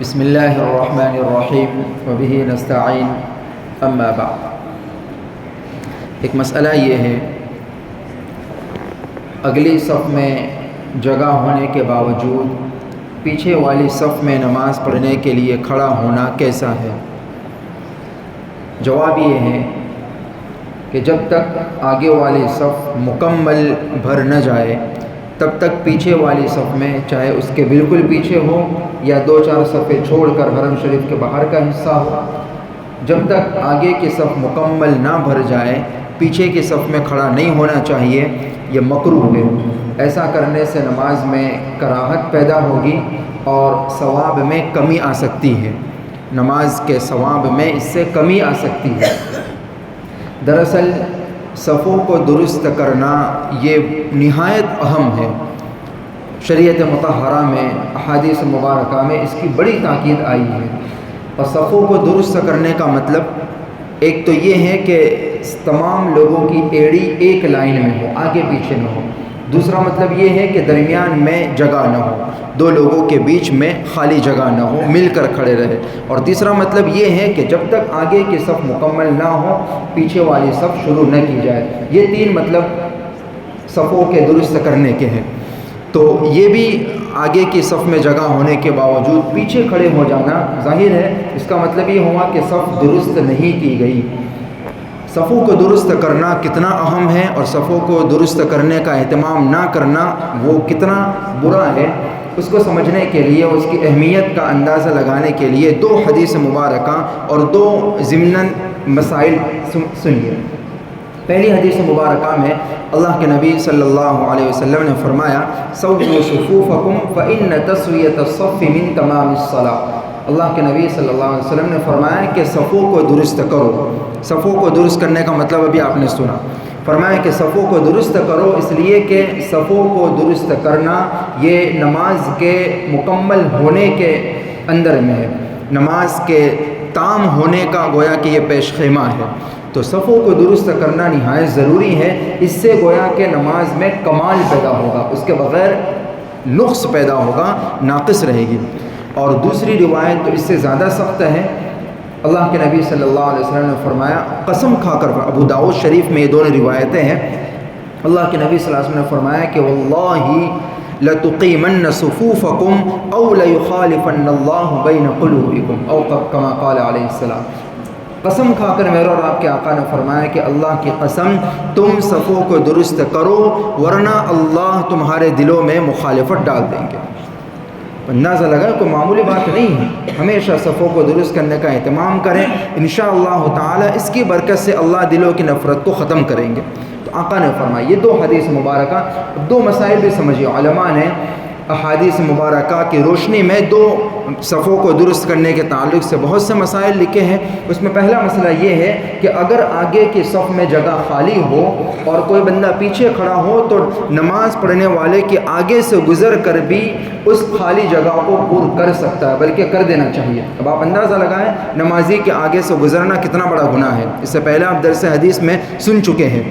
بسم اللہ الرحمن الرحیم وبہ نستعین اما بعد۔ ایک مسئلہ یہ ہے، اگلی صف میں جگہ ہونے کے باوجود پیچھے والی صف میں نماز پڑھنے کے لیے کھڑا ہونا کیسا ہے؟ جواب یہ ہے کہ جب تک آگے والی صف مکمل بھر نہ جائے تب تک پیچھے والی صف میں، چاہے اس کے بالکل پیچھے ہو یا دو چار صفیں چھوڑ کر حرم شریف کے باہر کا حصہ ہو، جب تک آگے کی صف مکمل نہ بھر جائے پیچھے کی صف میں کھڑا نہیں ہونا چاہیے۔ یہ مکروہ ہے۔ ایسا کرنے سے نماز میں کراہت پیدا ہوگی اور ثواب میں کمی آ سکتی ہے، نماز کے ثواب میں اس سے کمی آ سکتی ہے۔ دراصل صفوں کو درست کرنا یہ نہایت اہم ہے۔ شریعت مطہرہ میں، احادیث مبارکہ میں اس کی بڑی تاکید آئی ہے۔ اور صفوں کو درست کرنے کا مطلب ایک تو یہ ہے کہ تمام لوگوں کی ایڑی ایک لائن میں ہو، آگے پیچھے نہ ہو۔ دوسرا مطلب یہ ہے کہ درمیان میں جگہ نہ ہو، دو لوگوں کے بیچ میں خالی جگہ نہ ہو، مل کر کھڑے رہے۔ اور تیسرا مطلب یہ ہے کہ جب تک آگے کی صف مکمل نہ ہو پیچھے والی صف شروع نہ کی جائے۔ یہ تین مطلب صفوں کے درست کرنے کے ہیں۔ تو یہ بھی آگے کی صف میں جگہ ہونے کے باوجود پیچھے کھڑے ہو جانا، ظاہر ہے اس کا مطلب یہ ہوا کہ صف درست نہیں کی گئی۔ صفوں کو درست کرنا کتنا اہم ہے اور صفوں کو درست کرنے کا اہتمام نہ کرنا وہ کتنا برا ہے، اس کو سمجھنے کے لیے، اس کی اہمیت کا اندازہ لگانے کے لیے دو حدیث مبارکہ اور دو ضمناً مسائل سنیے۔ پہلی حدیث مبارکہ میں اللہ کے نبی صلی اللہ علیہ وسلم نے فرمایا، سووا صفوفکم فإن تسویۃ الصف من تمام الصلاۃ۔ اللہ کے نبی صلی اللہ علیہ وسلم نے فرمایا کہ صفوں کو درست کرو۔ صفوں کو درست کرنے کا مطلب ابھی آپ نے سنا، فرمایا کہ صفوں کو درست کرو، اس لیے کہ صفوں کو درست کرنا یہ نماز کے مکمل ہونے کے اندر میں ہے، نماز کے تام ہونے کا گویا کہ یہ پیش خیمہ ہے۔ تو صفوں کو درست کرنا نہایت ضروری ہے، اس سے گویا کہ نماز میں کمال پیدا ہوگا، اس کے بغیر نقص پیدا ہوگا، ناقص رہے گی۔ اور دوسری روایت تو اس سے زیادہ سخت ہے۔ اللہ کے نبی صلی اللہ علیہ وسلم نے فرمایا، قسم کھا کر، ابو داؤد شریف میں یہ دونوں روایتیں ہیں، اللہ کے نبی صلی اللہ علیہ وسلم نے فرمایا کہ واللہ لتقیمن صفوفکم او لیخالفن اللہ بین قلوبکم او کما قال علیہ السلام۔ قسم کھا کر میرے اور آپ کے آقا نے فرمایا کہ اللہ کی قسم تم صفوں کو درست کرو ورنہ اللہ تمہارے دلوں میں مخالفت ڈال دیں گے۔ اندازہ لگا کوئی معمولی بات نہیں ہے، ہمیشہ صفوں کو درست کرنے کا اہتمام کریں، انشاءاللہ تعالی اس کی برکت سے اللہ دلوں کی نفرت کو ختم کریں گے۔ تو آقا نے فرمایا، یہ دو حدیث مبارکہ، دو مسائل بھی سمجھیے، علماء نے احادیث مبارکہ کی روشنی میں دو صفوں کو درست کرنے کے تعلق سے بہت سے مسائل لکھے ہیں۔ اس میں پہلا مسئلہ یہ ہے کہ اگر آگے کی صف میں جگہ خالی ہو اور کوئی بندہ پیچھے کھڑا ہو تو نماز پڑھنے والے کے آگے سے گزر کر بھی اس خالی جگہ کو پر کر سکتا ہے، بلکہ کر دینا چاہیے۔ اب آپ اندازہ لگائیں نمازی کے آگے سے گزرنا کتنا بڑا گناہ ہے، اس سے پہلے آپ درس حدیث میں سن چکے ہیں۔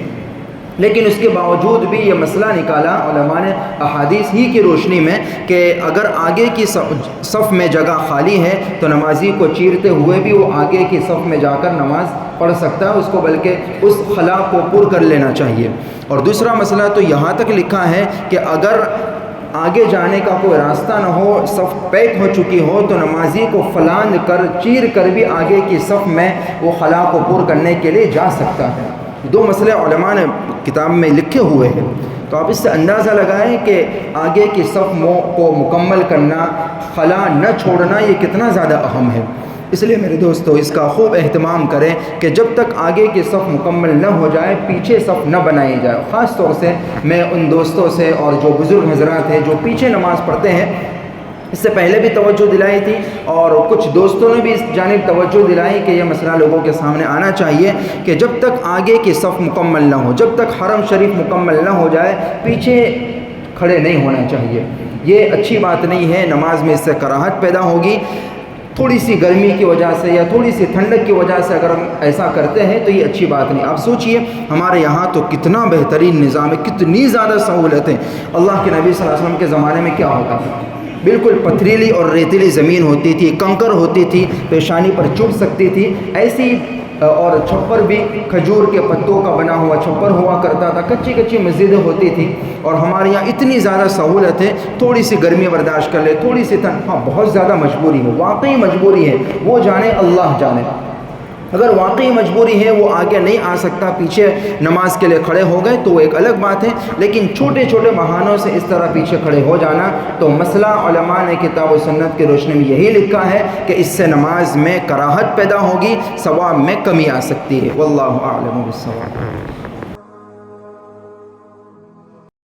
لیکن اس کے باوجود بھی یہ مسئلہ نکالا علماء نے احادیث ہی کی روشنی میں کہ اگر آگے کی صف میں جگہ خالی ہے تو نمازی کو چیرتے ہوئے بھی وہ آگے کی صف میں جا کر نماز پڑھ سکتا ہے، اس کو بلکہ اس خلا کو پر کر لینا چاہیے۔ اور دوسرا مسئلہ تو یہاں تک لکھا ہے کہ اگر آگے جانے کا کوئی راستہ نہ ہو، صف پیک ہو چکی ہو تو نمازی کو فلاند کر چیر کر بھی آگے کی صف میں وہ خلا کو پر کرنے کے لیے جا سکتا ہے۔ دو مسئلے علماء نے کتاب میں لکھے ہوئے ہیں، تو آپ اس سے اندازہ لگائیں کہ آگے کی صف کو مکمل کرنا، خلا نہ چھوڑنا، یہ کتنا زیادہ اہم ہے۔ اس لیے میرے دوستو اس کا خوب اہتمام کریں کہ جب تک آگے کی صف مکمل نہ ہو جائے پیچھے صف نہ بنائی جائے۔ خاص طور سے میں ان دوستوں سے اور جو بزرگ حضرات ہیں جو پیچھے نماز پڑھتے ہیں، اس سے پہلے بھی توجہ دلائی تھی اور کچھ دوستوں نے بھی اس جانب توجہ دلائی کہ یہ مسئلہ لوگوں کے سامنے آنا چاہیے کہ جب تک آگے کی صف مکمل نہ ہو، جب تک حرم شریف مکمل نہ ہو جائے پیچھے کھڑے نہیں ہونا چاہیے۔ یہ اچھی بات نہیں ہے، نماز میں اس سے کراہت پیدا ہوگی۔ تھوڑی سی گرمی کی وجہ سے یا تھوڑی سی ٹھنڈک کی وجہ سے اگر ہم ایسا کرتے ہیں تو یہ اچھی بات نہیں۔ آپ سوچئے ہمارے یہاں تو کتنا بہترین نظام ہے، کتنی زیادہ سہولتیں۔ اللہ کے نبی صلی اللہ علیہ وسلم کے زمانے میں کیا ہوتا تھا؟ بالکل پتھریلی اور ریتیلی زمین ہوتی تھی، کنکر ہوتی تھی، پیشانی پر چبھ سکتی تھی، ایسی اور چھپر بھی کھجور کے پتوں کا بنا ہوا چھپر ہوا کرتا تھا، کچی کچی مسجدیں ہوتی تھیں. اور ہمارے یہاں اتنی زیادہ سہولت ہے، تھوڑی سی گرمی برداشت کر لے، تھوڑی سی ہاں بہت زیادہ مجبوری ہے، واقعی مجبوری ہے، وہ جانے اللہ جانے. اگر واقعی مجبوری ہے، وہ آگے نہیں آ سکتا، پیچھے نماز کے لیے کھڑے ہو گئے تو وہ ایک الگ بات ہے، لیکن چھوٹے چھوٹے بہانوں سے اس طرح پیچھے کھڑے ہو جانا، تو مسئلہ علماء نے کتاب و سنت کی روشنی میں یہی لکھا ہے کہ اس سے نماز میں کراہت پیدا ہوگی، ثواب میں کمی آ سکتی ہے. واللہ اعلم بالصواب.